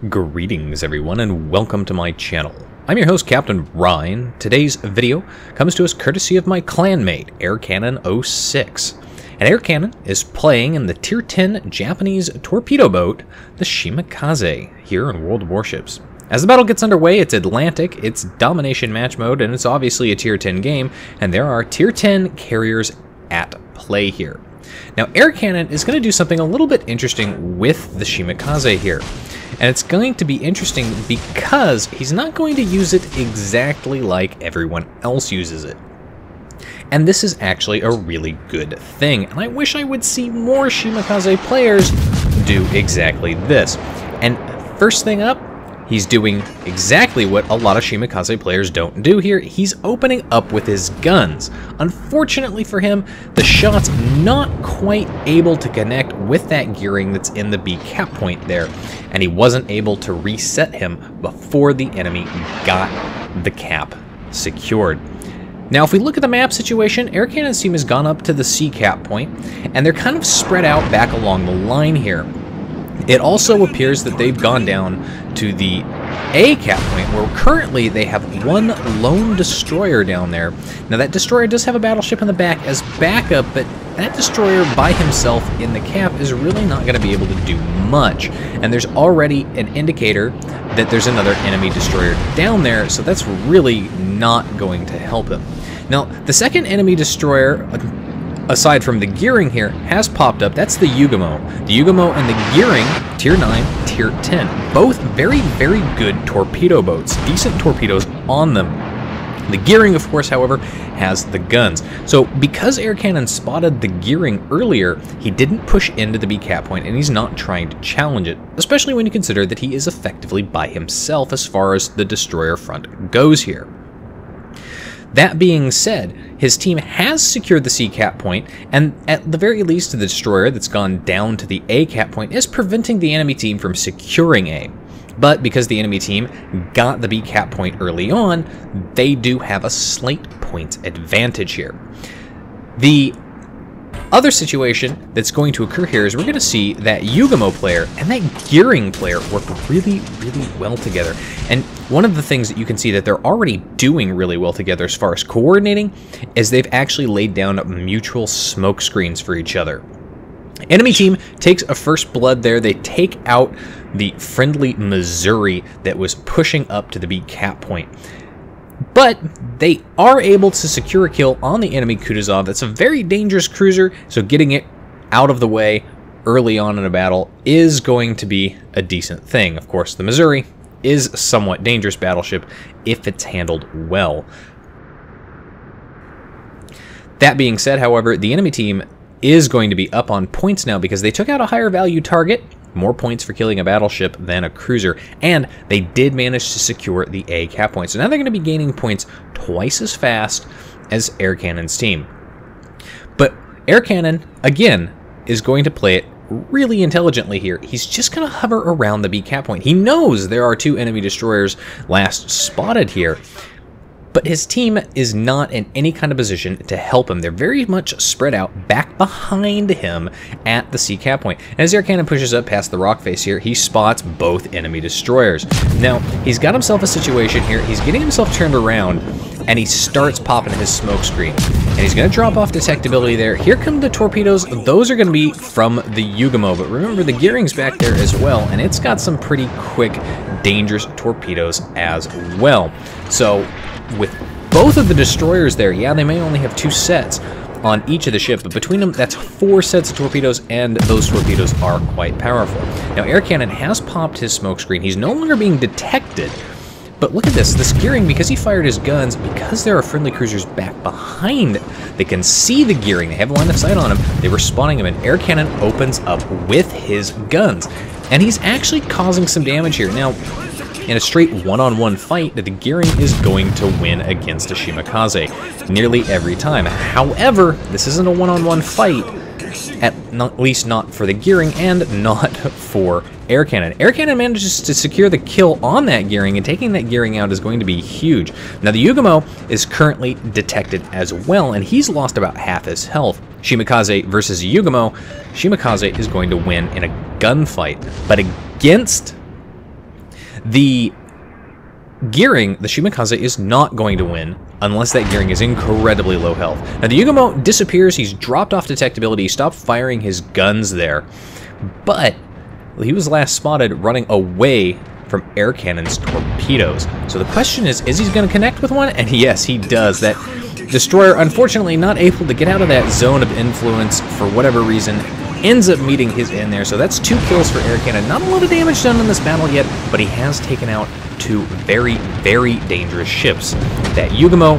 Greetings everyone and welcome to my channel. I'm your host Captain Ryan. Today's video comes to us courtesy of my clanmate Air Cannon 06. And Air Cannon is playing in the Tier 10 Japanese torpedo boat, the Shima here in World of Warships. As the battle gets underway, it's Atlantic, it's domination match mode, and it's obviously a Tier 10 game, and there are Tier 10 carriers at play here. Now, Air Cannon is going to do something a little bit interesting with the Shima here. And it's going to be interesting because he's not going to use it exactly like everyone else uses it. And this is actually a really good thing. And I wish I would see more Shima players do exactly this. And first thing up, he's doing exactly what a lot of Shima players don't do here. He's opening up with his guns. Unfortunately for him, the shot's not quite able to connect with that gearing that's in the B cap point there, and he wasn't able to reset him before the enemy got the cap secured. Now, if we look at the map situation, Air Cannon's team has gone up to the C cap point, and they're kind of spread out back along the line here. It also appears that they've gone down to the A cap point, where currently they have one lone destroyer down there. Now, that destroyer does have a battleship in the back as backup, but that destroyer by himself in the cap is really not going to be able to do much. And there's already an indicator that there's another enemy destroyer down there, so that's really not going to help him. Now, the second enemy destroyer, aside from the gearing here, has popped up. That's the Yugamo. The Yugamo and the gearing, Tier 9, Tier 10. Both very, very good torpedo boats. Decent torpedoes on them. The gearing, of course, however, has the guns. So because Air Cannon spotted the gearing earlier, he didn't push into the B cap point, and he's not trying to challenge it, especially when you consider that he is effectively by himself as far as the destroyer front goes here. That being said, his team has secured the C cap point, and at the very least the destroyer that's gone down to the A cap point is preventing the enemy team from securing A. But because the enemy team got the B cap point early on, they do have a slight points advantage here. The other situation that's going to occur here is we're going to see that Yugamo player and that gearing player work really, really well together. And one of the things that you can see that they're already doing really well together as far as coordinating is they've actually laid down mutual smoke screens for each other. Enemy team takes a first blood there. They take out the friendly Missouri that was pushing up to the B cap point. But they are able to secure a kill on the enemy Kutuzov. That's a very dangerous cruiser, so getting it out of the way early on in a battle is going to be a decent thing. Of course, the Missouri is a somewhat dangerous battleship if it's handled well. That being said, however, the enemy team is going to be up on points now because they took out a higher value target, more points for killing a battleship than a cruiser, and they did manage to secure the A cap point. So now they're going to be gaining points twice as fast as Air Cannon's team. But Air Cannon, again, is going to play it really intelligently here. He's just going to hover around the B cap point. He knows there are two enemy destroyers last spotted here, but his team is not in any kind of position to help him. They're very much spread out back behind him at the C cap point. And as Air Cannon pushes up past the rock face here, he spots both enemy destroyers. Now, he's got himself a situation here. He's getting himself turned around, and he starts popping his smoke screen. And he's going to drop off detectability there. Here come the torpedoes. Those are going to be from the Yugamo, but remember the gearing's back there as well, and it's got some pretty quick, dangerous torpedoes as well. So with both of the destroyers there, yeah, they may only have two sets on each of the ship, but between them, that's 4 sets of torpedoes, and those torpedoes are quite powerful. Now, Air Cannon has popped his smoke screen. He's no longer being detected, but look at this gearing, because he fired his guns, because there are friendly cruisers back behind, they can see the gearing, they have a line of sight on him, they were spawning him, and Air Cannon opens up with his guns, and he's actually causing some damage here. Now, in a straight one-on-one fight, the gearing is going to win against a Shima nearly every time. However, this isn't a one-on-one fight, at least not for the gearing and not for Air Cannon. Air Cannon manages to secure the kill on that gearing, and taking that gearing out is going to be huge. Now, the Yugamo is currently detected as well, and he's lost about half his health. Shima versus Yugamo, Shima is going to win in a gunfight, but against The gearing, the Shimakaze is not going to win unless that gearing is incredibly low health. Now the Yugumo disappears, he's dropped off detectability, he stopped firing his guns there, but he was last spotted running away from air cannon's torpedoes. So the question is he going to connect with one? And yes, he does. That destroyer, unfortunately not able to get out of that zone of influence for whatever reason, ends up meeting his end there. So that's 2 kills for air cannon. Not a lot of damage done in this battle yet, but he has taken out 2 very, very dangerous ships. That Yugumo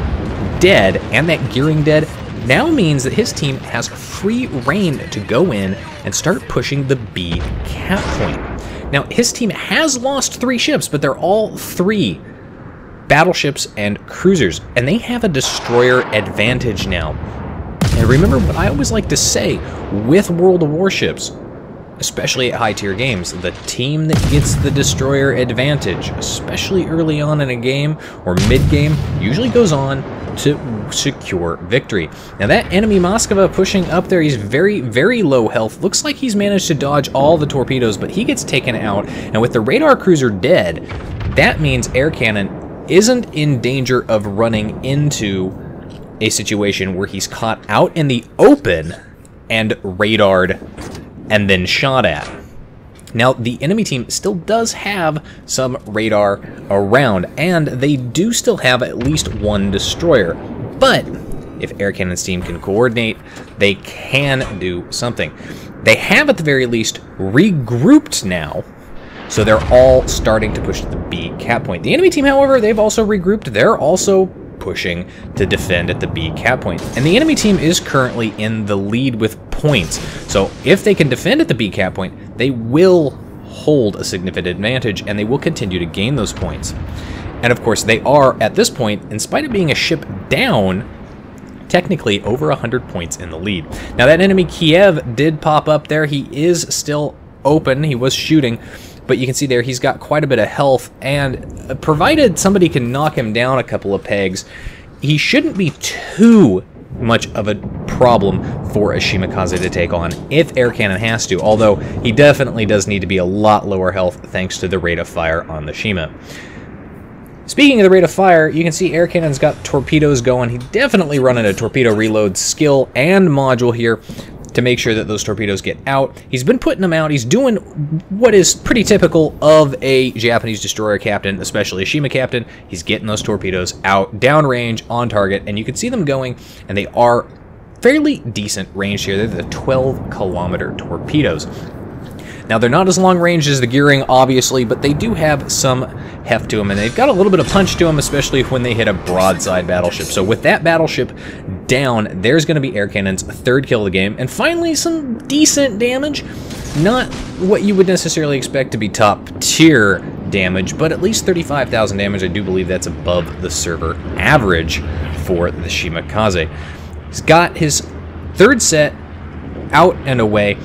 dead and that gearing dead now means that his team has free reign to go in and start pushing the B cap point. Now, his team has lost 3 ships, but they're all 3 battleships and cruisers, and they have a destroyer advantage now. And remember what I always like to say with World of Warships, especially at high-tier games, the team that gets the destroyer advantage, especially early on in a game or mid-game, usually goes on to secure victory. Now that enemy Moskva pushing up there, he's very, very low health. Looks like he's managed to dodge all the torpedoes, but he gets taken out. And with the radar cruiser dead, that means air cannon isn't in danger of running into a situation where he's caught out in the open and radared and then shot at. Now, the enemy team still does have some radar around, and they do still have at least 1 destroyer. But if air cannon's team can coordinate, they can do something. They have, at the very least, regrouped now, so they're all starting to push to the B cap point. The enemy team, however, they've also regrouped. They're also pushing to defend at the B cap point. And the enemy team is currently in the lead with points. So if they can defend at the B cap point, they will hold a significant advantage and they will continue to gain those points. And of course they are, at this point, in spite of being a ship down, technically over 100 points in the lead. Now that enemy Kiev did pop up there. He is still open. He was shooting. But you can see there he's got quite a bit of health, and provided somebody can knock him down a couple of pegs, he shouldn't be too much of a problem for a Shimakaze to take on if air cannon has to, although he definitely does need to be a lot lower health thanks to the rate of fire on the Shima. Speaking of the rate of fire, you can see air cannon's got torpedoes going. He definitely running a torpedo reload skill and module here to make sure that those torpedoes get out. He's been putting them out. He's doing what is pretty typical of a Japanese destroyer captain, especially a Shima captain. He's getting those torpedoes out downrange on target, and you can see them going, and they are fairly decent range here. They're the 12-kilometer torpedoes. Now, they're not as long range as the gearing, obviously, but they do have some heft to them, and they've got a little bit of punch to them, especially when they hit a broadside battleship. So with that battleship down, there's going to be air cannon's 3rd kill of the game, and finally some decent damage. Not what you would necessarily expect to be top-tier damage, but at least 35,000 damage. I do believe that's above the server average for the Shimakaze. He's got his 3rd set out and away,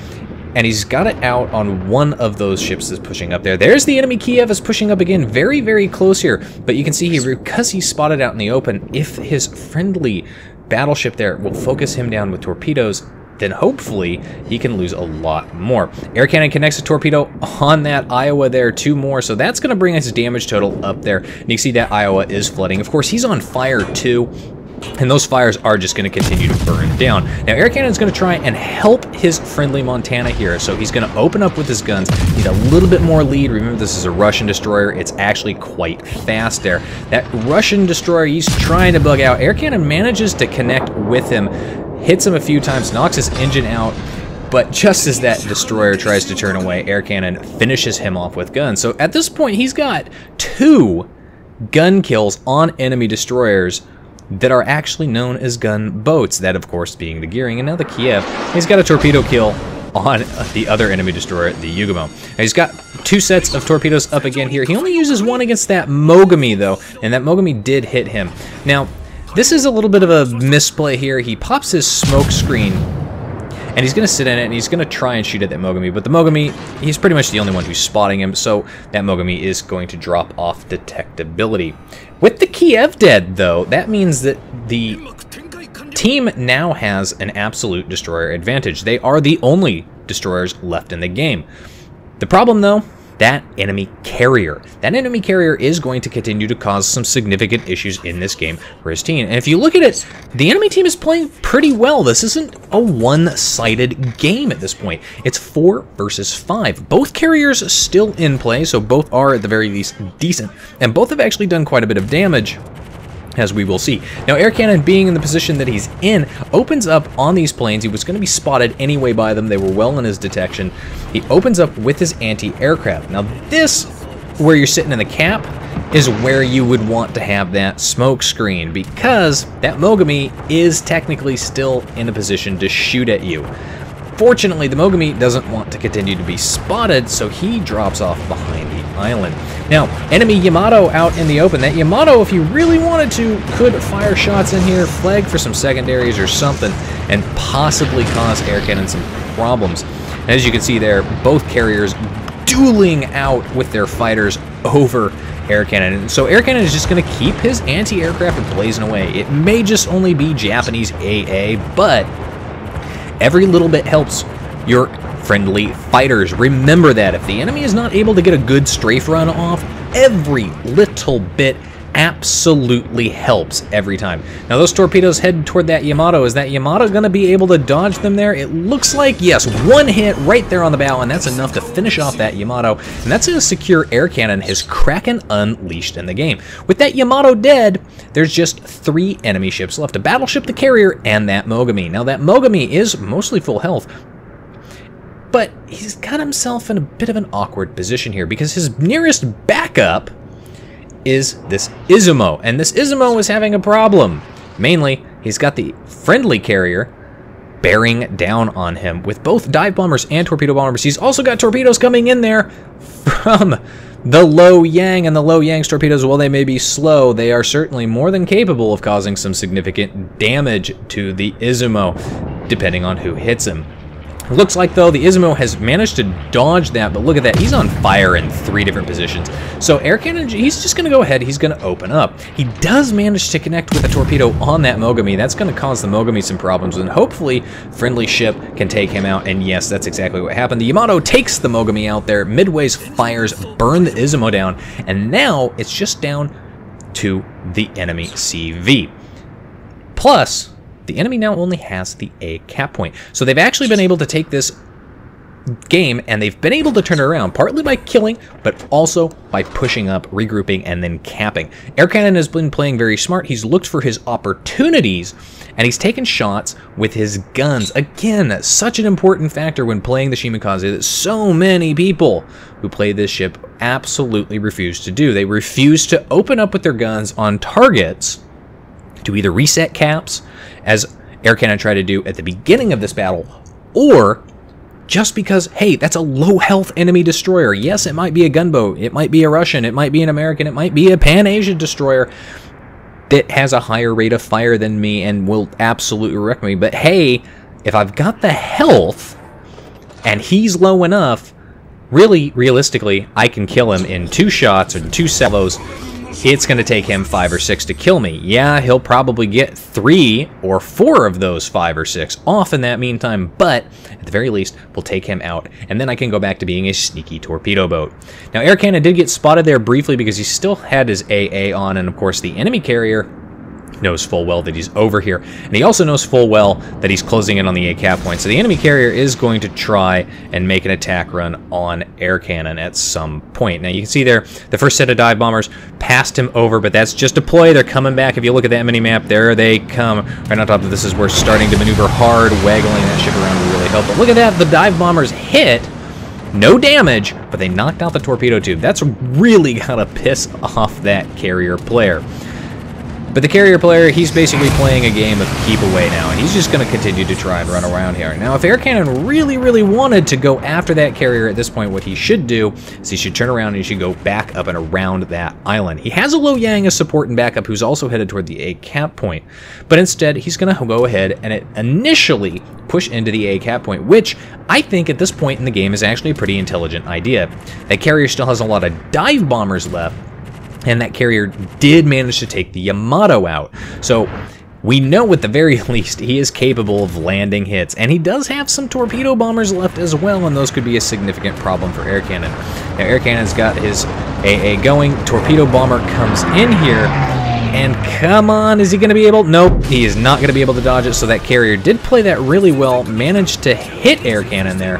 and he's got it out on one of those ships that's pushing up there. There's the enemy Kiev is pushing up again, very, very close here. But you can see here, because he's spotted out in the open, if his friendly battleship there will focus him down with torpedoes, then hopefully he can lose a lot more. Air cannon connects a torpedo on that Iowa there, 2 more, so that's going to bring his damage total up there. And you can see that Iowa is flooding. Of course, he's on fire too, and those fires are just going to continue to burn down. Now, air cannon's going to try and help his friendly Montana here, so he's going to open up with his guns, need a little bit more lead. Remember, this is a Russian destroyer. It's actually quite fast there. That Russian destroyer, he's trying to bug out. Air cannon manages to connect with him, hits him a few times, knocks his engine out, but just as that destroyer tries to turn away, air cannon finishes him off with guns. So at this point, he's got 2 gun kills on enemy destroyers that are actually known as gunboats, that of course being the gearing. And now the Kiev, he's got a torpedo kill on the other enemy destroyer, the Yugumo. Now he's got 2 sets of torpedoes up again here. He only uses 1 against that Mogami though, and that Mogami did hit him. Now, this is a little bit of a misplay here. He pops his smoke screen, and he's going to sit in it, and he's going to try and shoot at that Mogami. But the Mogami, he's pretty much the only one who's spotting him, so that Mogami is going to drop off detectability. With the Kiev dead, though, that means that the team now has an absolute destroyer advantage. They are the only destroyers left in the game. The problem, though, that enemy carrier. That enemy carrier is going to continue to cause some significant issues in this game for his team. And if you look at it, the enemy team is playing pretty well. This isn't a one-sided game at this point. It's 4 versus 5. Both carriers still in play, so both are at the very least decent. And both have actually done quite a bit of damage, as we will see. Now, Air Cannon, being in the position that he's in, opens up on these planes. He was going to be spotted anyway by them. They were well in his detection. He opens up with his anti-aircraft. Now, this, where you're sitting in the cap, is where you would want to have that smoke screen, because that Mogami is technically still in a position to shoot at you. Fortunately, the Mogami doesn't want to continue to be spotted, so he drops off behind the island. Now, enemy Yamato out in the open. That Yamato, if you really wanted to, could fire shots in here, flag for some secondaries or something, and possibly cause Air Cannon some problems. And as you can see there, both carriers dueling out with their fighters over Air Cannon. So Air Cannon is just going to keep his anti-aircraft blazing away. It may just only be Japanese AA, but every little bit helps your friendly fighters. Remember that. If the enemy is not able to get a good strafe run off, every little bit absolutely helps every time. Now, those torpedoes head toward that Yamato. Is that Yamato going to be able to dodge them there? It looks like, yes, one hit right there on the bow, and that's enough to finish off that Yamato. And that's going to secure Air Cannon, his Kraken unleashed in the game. With that Yamato dead, there's just 3 enemy ships left. A battleship, the carrier, and that Mogami. Now, that Mogami is mostly full health, but he's got himself in a bit of an awkward position here, because his nearest backup is this Izumo, and this Izumo is having a problem. Mainly, he's got the friendly carrier bearing down on him with both dive bombers and torpedo bombers. He's also got torpedoes coming in there from the Low Yang, and the Low Yang's torpedoes, while they may be slow, they are certainly more than capable of causing some significant damage to the Izumo, depending on who hits him. Looks like, though, the Izumo has managed to dodge that, but look at that. He's on fire in 3 different positions. So Air Cannon, he's just going to go ahead. He's going to open up. He does manage to connect with a torpedo on that Mogami. That's going to cause the Mogami some problems, and hopefully friendly ship can take him out. And yes, that's exactly what happened. The Yamato takes the Mogami out there. Midway's fires burn the Izumo down, and now it's just down to the enemy CV. Plus, the enemy now only has the A cap point. So they've actually been able to take this game, and they've been able to turn it around, partly by killing, but also by pushing up, regrouping, and then capping. Air Cannon has been playing very smart. He's looked for his opportunities, and he's taken shots with his guns. Again, such an important factor when playing the Shimakaze that so many people who play this ship absolutely refuse to do. They refuse to open up with their guns on targets to either reset caps, as Air Cannon tried to do at the beginning of this battle, or just because, hey, that's a low health enemy destroyer. Yes, it might be a gunboat, it might be a Russian, it might be an American, it might be a Pan-Asian destroyer that has a higher rate of fire than me and will absolutely wreck me. But hey, if I've got the health and he's low enough, really, realistically, I can kill him in 2 shots or 2 salvos. It's going to take him 5 or 6 to kill me. Yeah, he'll probably get 3 or 4 of those 5 or 6 off in that meantime, but at the very least, we'll take him out, and then I can go back to being a sneaky torpedo boat. Now, Air Cannon did get spotted there briefly because he still had his AA on, and of course, the enemy carrier knows full well that he's over here, and he also knows full well that he's closing in on the A cap point. So the enemy carrier is going to try and make an attack run on Air Cannon at some point. Now you can see there, the first set of dive bombers passed him over, but that's just a ploy. They're coming back. If you look at that mini-map, there they come. Right on top of this is where starting to maneuver hard, waggling that ship around will really help. But look at that, the dive bombers hit. No damage, but they knocked out the torpedo tube. That's really gotta piss off that carrier player. But the carrier player, he's basically playing a game of keep away now, and he's just going to continue to try and run around here. Now, if Air Cannon really wanted to go after that carrier at this point, what he should do is he should turn around and he should go back up and around that island. He has a Low Yang as support and backup who's also headed toward the A cap point, but instead he's going to go ahead and initially push into the A cap point, which I think at this point in the game is actually a pretty intelligent idea. That carrier still has a lot of dive bombers left, and that carrier did manage to take the Yamato out. So we know at the very least he is capable of landing hits, and he does have some torpedo bombers left as well, and those could be a significant problem for Air Cannon. Now, Air Cannon's got his AA going. Torpedo bomber comes in here, and come on, is he going to be able? Nope, he is not going to be able to dodge it, so that carrier did play that really well, managed to hit Air Cannon there.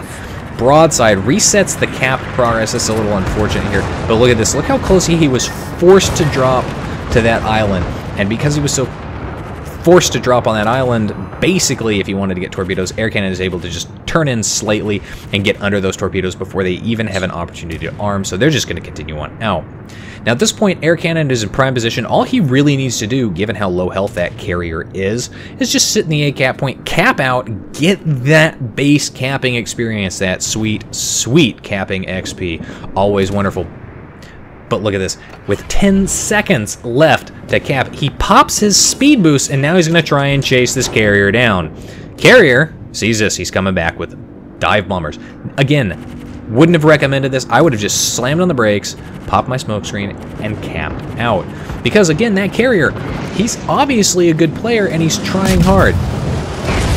Broadside resets the cap progress. That's a little unfortunate here, but look at this. Look how close he was forced to drop to that island, and because he was so forced to drop on that island, basically, if he wanted to get torpedoes, Air Cannon is able to just turn in slightly and get under those torpedoes before they even have an opportunity to arm, so they're just going to continue on out. Now, at this point, Air Cannon is in prime position. All he really needs to do, given how low health that carrier is just sit in the A cap point, cap out, get that base capping experience, that sweet, sweet capping XP. Always wonderful. But look at this. With 10 seconds left to cap, he pops his speed boost, and now he's going to try and chase this carrier down. Carrier sees this. He's coming back with dive bombers. Again, wouldn't have recommended this. I would have just slammed on the brakes, popped my smoke screen, and capped out. Because, again, that carrier, he's obviously a good player, and he's trying hard.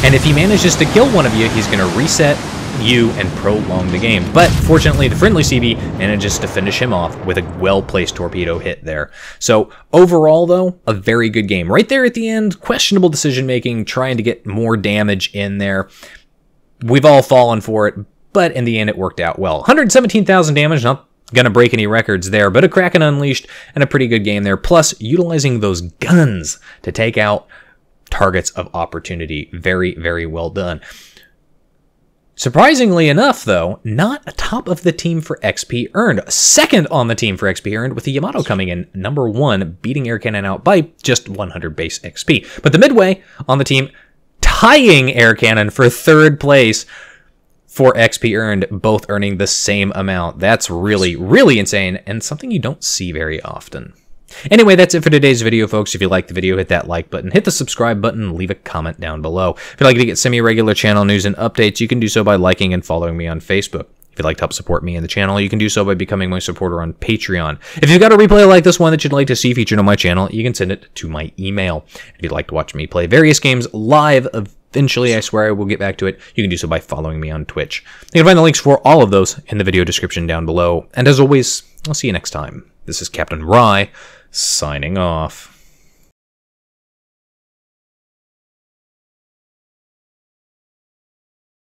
And if he manages to kill one of you, he's going to reset you and prolong the game. But fortunately, the friendly CB manages to finish him off with a well-placed torpedo hit there. So overall, though, a very good game. Right there at the end, questionable decision-making, trying to get more damage in there. We've all fallen for it, but in the end, it worked out well. 117,000 damage, not gonna break any records there, but a Kraken unleashed and a pretty good game there. Plus, utilizing those guns to take out targets of opportunity. Very, very well done. Surprisingly enough, though, not atop of the team for XP earned. Second on the team for XP earned, with the Yamato coming in number 1, beating Air Cannon out by just 100 base XP. But the Midway on the team, tying Air Cannon for 3rd place for XP earned, both earning the same amount. That's really, really insane, and something you don't see very often. Anyway, that's it for today's video, folks. If you liked the video, hit that like button, hit the subscribe button, leave a comment down below. If you'd like to get semi-regular channel news and updates, you can do so by liking and following me on Facebook. If you'd like to help support me and the channel, you can do so by becoming my supporter on Patreon. If you've got a replay like this one that you'd like to see featured on my channel, you can send it to my email. If you'd like to watch me play various games live, eventually, I swear I will get back to it, you can do so by following me on Twitch. You can find the links for all of those in the video description down below. And as always, I'll see you next time. This is Captain Rye, signing off.